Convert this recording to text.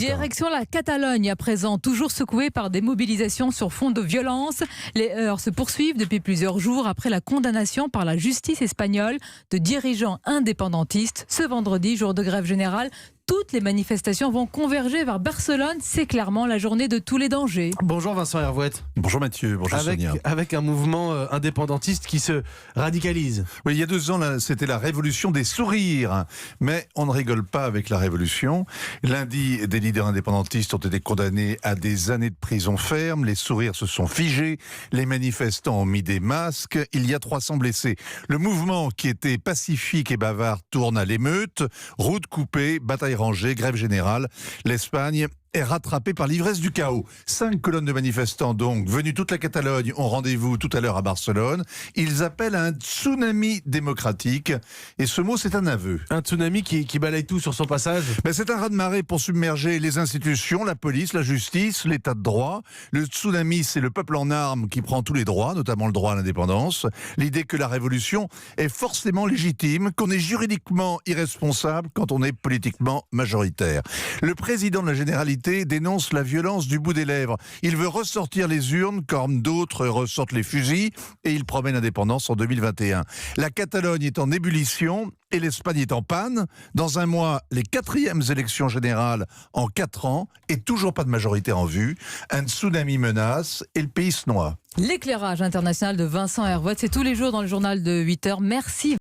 Direction la Catalogne à présent, toujours secouée par des mobilisations sur fond de violence. Les heurts se poursuivent depuis plusieurs jours après la condamnation par la justice espagnole de dirigeants indépendantistes. Ce vendredi, jour de grève générale, toutes les manifestations vont converger vers Barcelone. C'est clairement la journée de tous les dangers. Bonjour Vincent Hervouette. Bonjour Mathieu, bonjour Sonia. Avec un mouvement indépendantiste qui se radicalise. Oui, il y a 2 ans, là, c'était la révolution des sourires. Mais on ne rigole pas avec la révolution. Lundi, des leaders indépendantistes ont été condamnés à des années de prison ferme. Les sourires se sont figés. Les manifestants ont mis des masques. Il y a 300 blessés. Le mouvement, qui était pacifique et bavard, tourne à l'émeute. Routes coupées, batailles rangées, grève générale. L'Espagne est rattrapée par l'ivresse du chaos. 5 colonnes de manifestants, donc, venus toute la Catalogne, ont rendez-vous tout à l'heure à Barcelone. Ils appellent à un tsunami démocratique. Et ce mot, c'est un aveu. Un tsunami qui balaye tout sur son passage. C'est un raz-de-marée pour submerger les institutions, la police, la justice, l'état de droit. Le tsunami, c'est le peuple en armes qui prend tous les droits, notamment le droit à l'indépendance. L'idée que la révolution est forcément légitime, qu'on est juridiquement irresponsable quand on est politiquement majoritaire. Le président de la Généralité dénonce la violence du bout des lèvres. Il veut ressortir les urnes comme d'autres ressortent les fusils et il promet l'indépendance en 2021. La Catalogne est en ébullition et l'Espagne est en panne. Dans un mois, les 4e élections générales en 4 ans et toujours pas de majorité en vue. Un tsunami menace et le pays se noie. L'éclairage international de Vincent Hervouette, c'est tous les jours dans le journal de 8h. Merci.